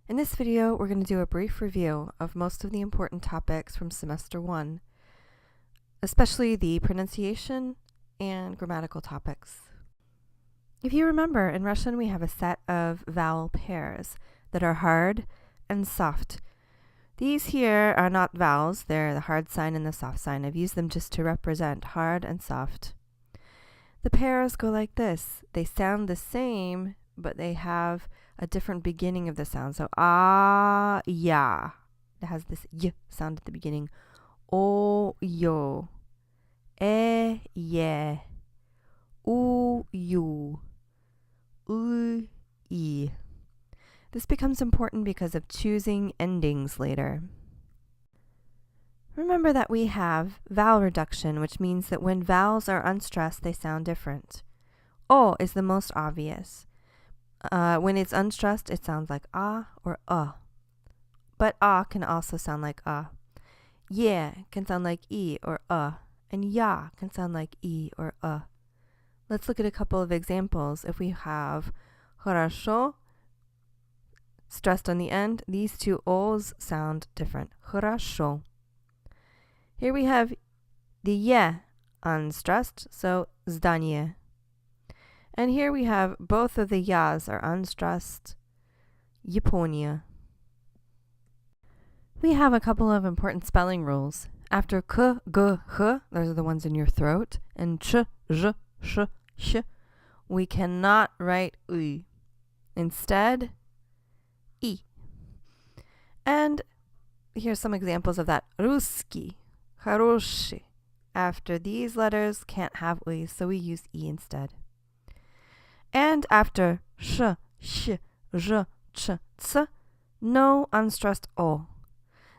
In this video, we're going to do a brief review of most of the important topics from Semester 1, especially the pronunciation and grammatical topics. If you remember, in Russian we have a set of vowel pairs that are hard and soft. These here are not vowels, they're the hard sign and the soft sign. I've used them just to represent hard and soft. The pairs go like this. They sound the same, but they have a different beginning of the sound. So, ya. It has this y sound at the beginning. O, yo. E, ye. U, you. U, I. This becomes important because of choosing endings later. Remember that we have vowel reduction, which means that when vowels are unstressed, they sound different. O is the most obvious. When it's unstressed, it sounds like ah or But can also sound like Yeah can sound like I or and ya can sound like I or Let's look at a couple of examples. If we have хорошо stressed on the end, these two O's sound different. Хорошо. Here we have the ye unstressed, so zdanie. And here we have both of the yas are unstressed, Япония. We have a couple of important spelling rules. After k, g, h, those are the ones in your throat, and ch, j, sh, sh, we cannot write uy. Instead, I. And here's some examples of that. Русский, хороший. After these letters can't have uy, so we use I instead. And after sh, sh, j, ch, ts, no unstressed o.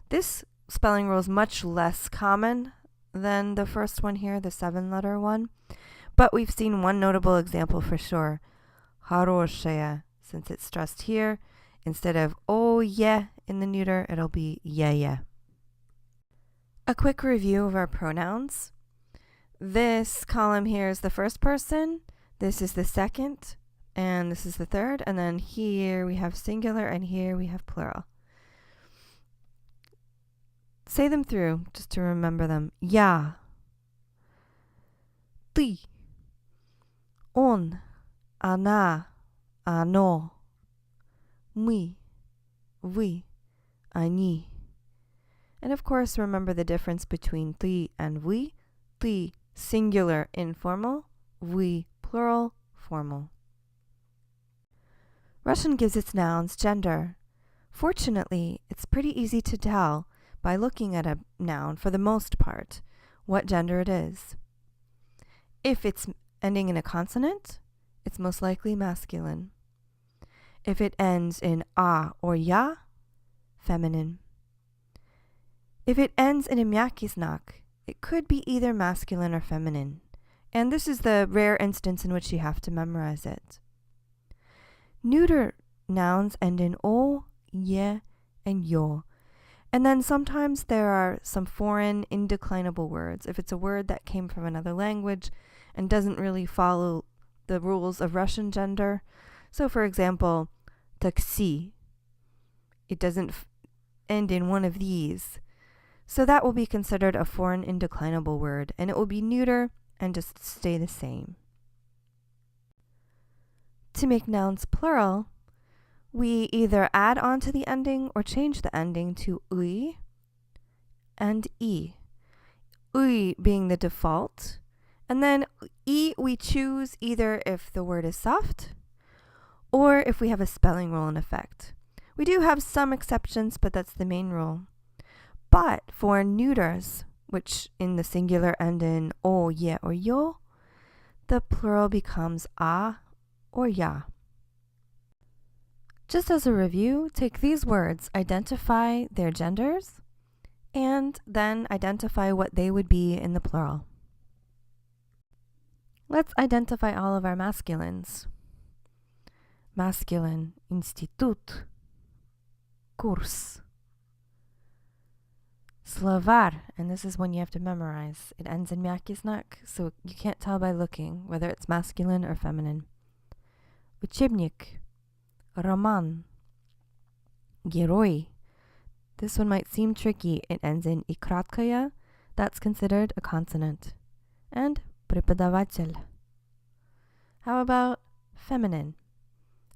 This spelling rule is much less common than the first one here, the 7-letter one. But we've seen one notable example for sure. Хорошая, since it's stressed here. Instead of oh yeah in the neuter, it'll be yeah. A quick review of our pronouns. This column here is the first person. This is the second, and this is the third, and then here we have singular, and here we have plural. Say them through, just to remember them. Я, ты, он, она, оно, мы, вы, они. And of course, remember the difference between ты and вы. Ты, singular, informal. We, plural, formal. Russian gives its nouns gender. Fortunately, it's pretty easy to tell by looking at a noun, for the most part, what gender it is. If it's ending in a consonant, it's most likely masculine. If it ends in a or ya, feminine. If it ends in a mjaki znak, it could be either masculine or feminine. And this is the rare instance in which you have to memorize it. Neuter nouns end in o, ye, and yo. And then sometimes there are some foreign indeclinable words. If it's a word that came from another language and doesn't really follow the rules of Russian gender. So for example, taksi. It doesn't end in one of these. So that will be considered a foreign indeclinable word, and it will be neuter and just stay the same. To make nouns plural, we either add on to the ending or change the ending to uy and I. Uy being the default, and then I we choose either if the word is soft or if we have a spelling rule in effect. We do have some exceptions, but that's the main rule. But for neuters, which in the singular end in o, ye, or yo, the plural becomes a or ya. Just as a review, take these words, identify their genders, and then identify what they would be in the plural. Let's identify all of our masculines. Masculine, institut, kurs. Slovar, and this is one you have to memorize. It ends in mjaki znak, so you can't tell by looking whether it's masculine or feminine. Учебник, роман, Герой. This one might seem tricky. It ends in и краткая. That's considered a consonant. And преподаватель. How about feminine?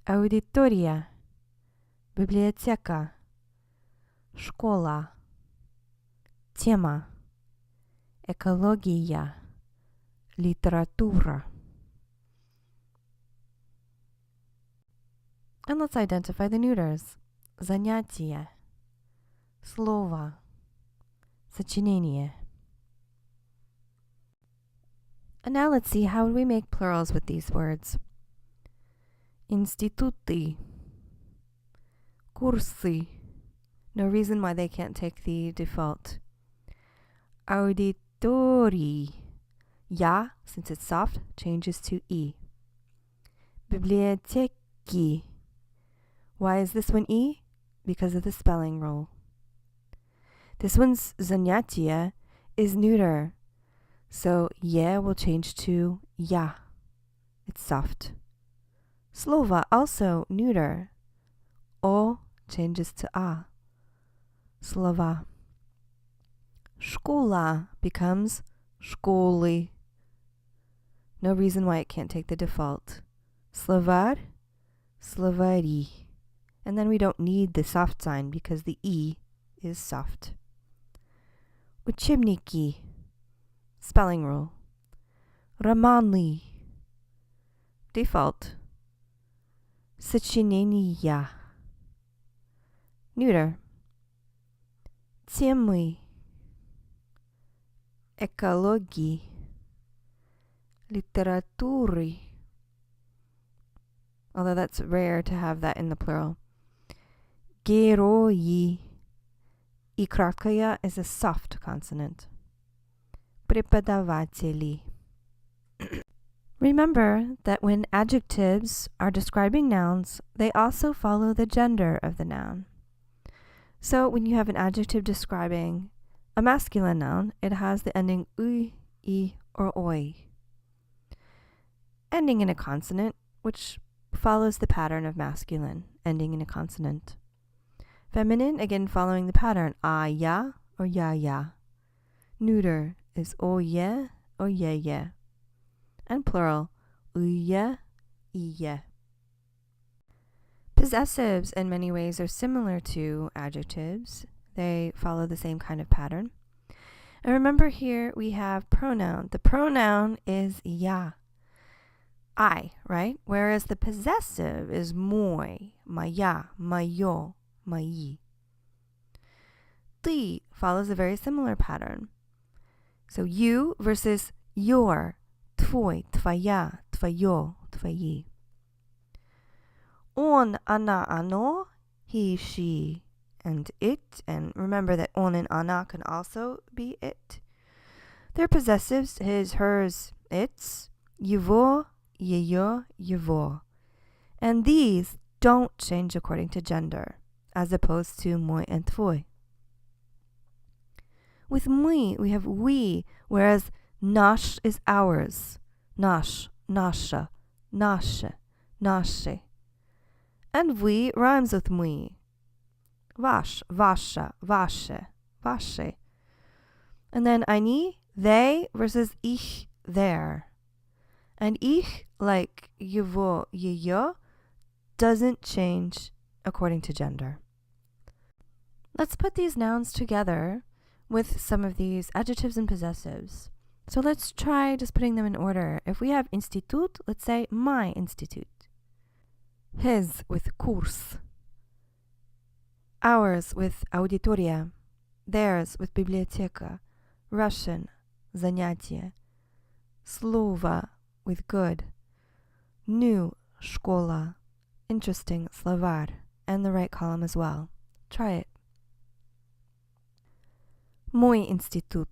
Аудитория. Библиотека. Школа. Тема. Экология. Литература. And let's identify the neuters. Занятие. Слово. Сочинение. And now let's see how we make plurals with these words. Институты. Курсы. No reason why they can't take the default. Аудитории. Ya, since it's soft, changes to E. Библиотеки. Why is this one E? Because of the spelling rule. This one's занятие is neuter. So ye will change to ya. It's soft. Слово also neuter. O changes to a. Slova. Школа becomes школы. No reason why it can't take the default. Словарь, словари. And then we don't need the soft sign because the E is soft. Учебники. Spelling rule. Романы. Default. Сочинения. Neuter. Темы. Экологии. Литературы. Although that's rare to have that in the plural. Герои. И краткая is a soft consonant. Преподаватели. Remember that when adjectives are describing nouns, they also follow the gender of the noun. So when you have an adjective describing a masculine noun, it has the ending ui, I, or oi. Ending in a consonant, which follows the pattern of masculine, ending in a consonant. Feminine, again following the pattern, a, ya, or ya, ya. Neuter is o, ye, or ye, ye. And plural, uye, iye. Possessives in many ways are similar to adjectives. They follow the same kind of pattern. And remember here we have pronoun. The pronoun is ya, I, right? Whereas the possessive is moi, maya, mayo, mai. Ты follows a very similar pattern. So you versus your, твой, твоя, твое, твои. Он, она, оно, he, she, and it. And remember that on and ana can also be it. They're possessives, his, hers, its, его, ее, его. And these don't change according to gender, as opposed to мой and твой. With мы, we have we, whereas наш is ours. Наш, наша, наше, наши. And we rhymes with мы. Ваш, ваша, ваше, ваши. And then они, they versus их, their. And ich, like его, ее, doesn't change according to gender. Let's put these nouns together with some of these adjectives and possessives. So let's try just putting them in order. If we have institut, let's say my institute. His with kurs. Ours with auditoria. Theirs with biblioteka. Russian, занятие. Слово with good. New, школа. Interesting, словарь. And the right column as well. Try it. Мой институт.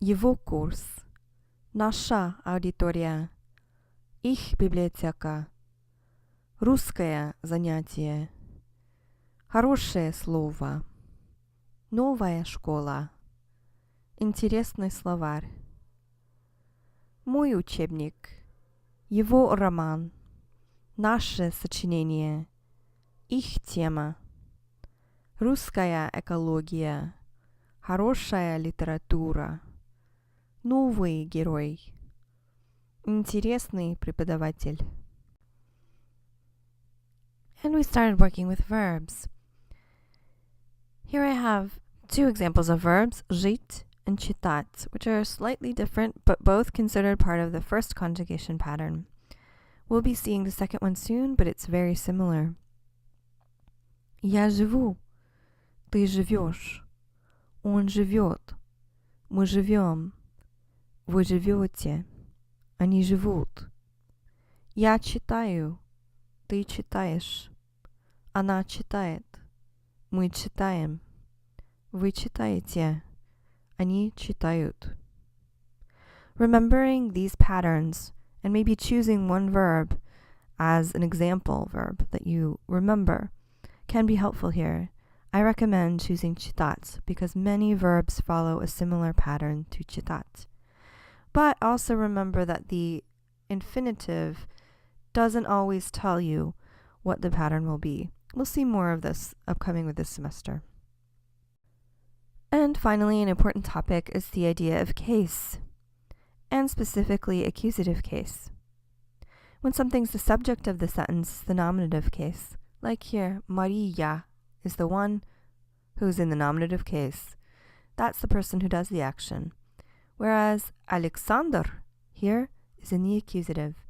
Его курс. Наша аудитория. Их библиотека. Русское занятие. Хорошее слово. Новая школа. Интересный словарь. Мой учебник. Его роман. Наше сочинение. Их тема. русская экология, хорошая литература, новый герой, интересный преподаватель. And we started working with verbs. Here I have 2 examples of verbs, жить and читать, which are slightly different but both considered part of the first conjugation pattern. We'll be seeing the second one soon, but it's very similar. Я живу, ты живешь, он живет, мы живем, вы живете, они живут. Я читаю, ты читаешь, она читает, мы читаем, вы читаете, они читают. Remembering these patterns and maybe choosing one verb as an example verb that you remember can be helpful here. I recommend choosing читать because many verbs follow a similar pattern to читать. But also remember that the infinitive doesn't always tell you what the pattern will be. We'll see more of this upcoming with this semester. And finally, an important topic is the idea of case, and specifically accusative case. When something's the subject of the sentence, the nominative case. Like here, Maria is the one who's in the nominative case. That's the person who does the action. Whereas Alexander here is in the accusative.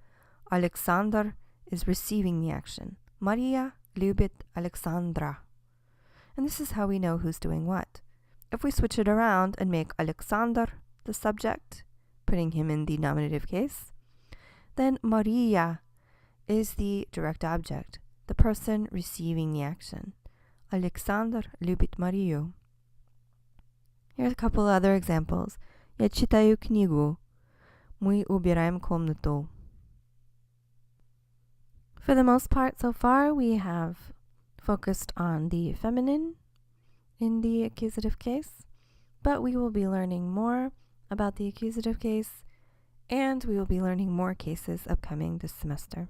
Alexander is receiving the action. Maria любит Alexandra. And this is how we know who's doing what. If we switch it around and make Alexander the subject, putting him in the nominative case, then Maria is the direct object, the person receiving the action. Alexander любит Марию. Here's a couple other examples. Я читаю книгу. Мы убираем комнату. For the most part so far, we have focused on the feminine in the accusative case, but we will be learning more about the accusative case, and we will be learning more cases upcoming this semester.